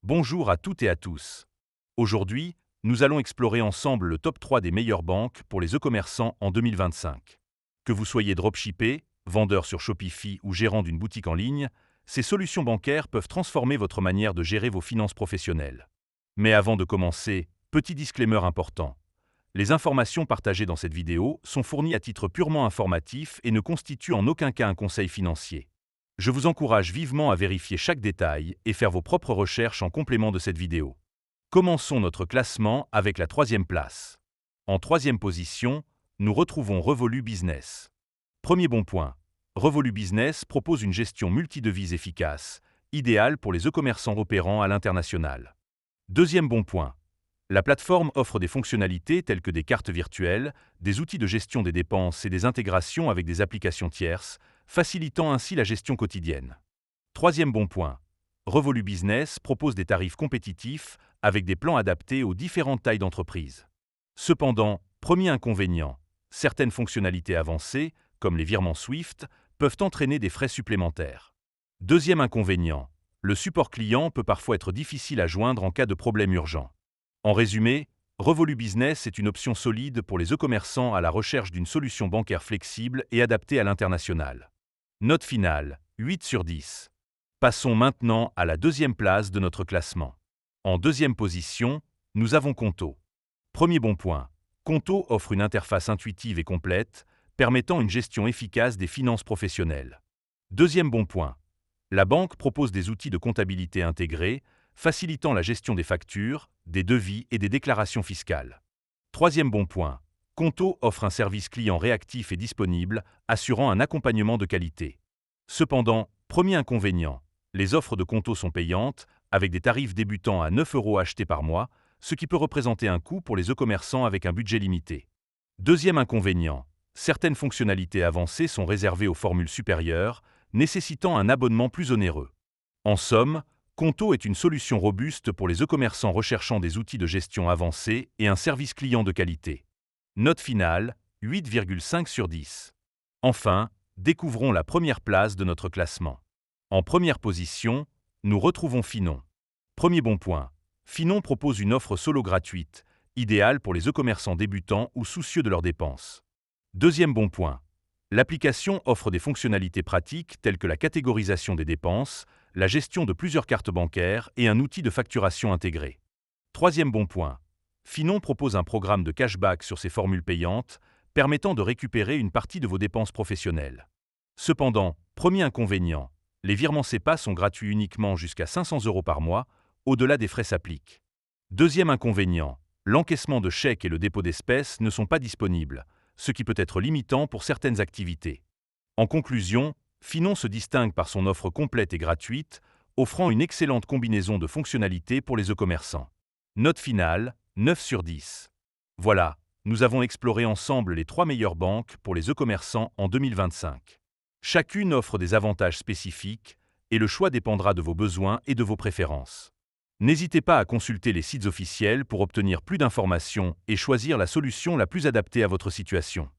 Bonjour à toutes et à tous. Aujourd'hui, nous allons explorer ensemble le top 3 des meilleures banques pour les e-commerçants en 2025. Que vous soyez dropshippé, vendeur sur Shopify ou gérant d'une boutique en ligne, ces solutions bancaires peuvent transformer votre manière de gérer vos finances professionnelles. Mais avant de commencer, petit disclaimer important. Les informations partagées dans cette vidéo sont fournies à titre purement informatif et ne constituent en aucun cas un conseil financier. Je vous encourage vivement à vérifier chaque détail et faire vos propres recherches en complément de cette vidéo. Commençons notre classement avec la troisième place. En troisième position, nous retrouvons Revolut Business. Premier bon point. Revolut Business propose une gestion multidevises efficace, idéale pour les e-commerçants opérant à l'international. Deuxième bon point. La plateforme offre des fonctionnalités telles que des cartes virtuelles, des outils de gestion des dépenses et des intégrations avec des applications tierces, facilitant ainsi la gestion quotidienne. Troisième bon point. Revolut Business propose des tarifs compétitifs avec des plans adaptés aux différentes tailles d'entreprise. Cependant, premier inconvénient, certaines fonctionnalités avancées, comme les virements Swift, peuvent entraîner des frais supplémentaires. Deuxième inconvénient, le support client peut parfois être difficile à joindre en cas de problème urgent. En résumé, Revolut Business est une option solide pour les e-commerçants à la recherche d'une solution bancaire flexible et adaptée à l'international. Note finale, 8 sur 10. Passons maintenant à la deuxième place de notre classement. En deuxième position, nous avons Conto. Premier bon point. Conto offre une interface intuitive et complète, permettant une gestion efficace des finances professionnelles. Deuxième bon point. La banque propose des outils de comptabilité intégrés, facilitant la gestion des factures, des devis et des déclarations fiscales. Troisième bon point. Conto offre un service client réactif et disponible, assurant un accompagnement de qualité. Cependant, premier inconvénient, les offres de Conto sont payantes, avec des tarifs débutant à 9 € achetés par mois, ce qui peut représenter un coût pour les e-commerçants avec un budget limité. Deuxième inconvénient, certaines fonctionnalités avancées sont réservées aux formules supérieures, nécessitant un abonnement plus onéreux. En somme, Conto est une solution robuste pour les e-commerçants recherchant des outils de gestion avancés et un service client de qualité. Note finale, 8,5 sur 10. Enfin, découvrons la première place de notre classement. En première position, nous retrouvons Finon. Premier bon point. Finon propose une offre solo gratuite, idéale pour les e-commerçants débutants ou soucieux de leurs dépenses. Deuxième bon point. L'application offre des fonctionnalités pratiques telles que la catégorisation des dépenses, la gestion de plusieurs cartes bancaires et un outil de facturation intégré. Troisième bon point. Finon propose un programme de cashback sur ses formules payantes, permettant de récupérer une partie de vos dépenses professionnelles. Cependant, premier inconvénient, les virements SEPA sont gratuits uniquement jusqu'à 500 € par mois, au-delà des frais s'appliquent. Deuxième inconvénient, l'encaissement de chèques et le dépôt d'espèces ne sont pas disponibles, ce qui peut être limitant pour certaines activités. En conclusion, Finon se distingue par son offre complète et gratuite, offrant une excellente combinaison de fonctionnalités pour les e-commerçants. Note finale, 9 sur 10. Voilà, nous avons exploré ensemble les 3 meilleures banques pour les e-commerçants en 2025. Chacune offre des avantages spécifiques, et le choix dépendra de vos besoins et de vos préférences. N'hésitez pas à consulter les sites officiels pour obtenir plus d'informations et choisir la solution la plus adaptée à votre situation.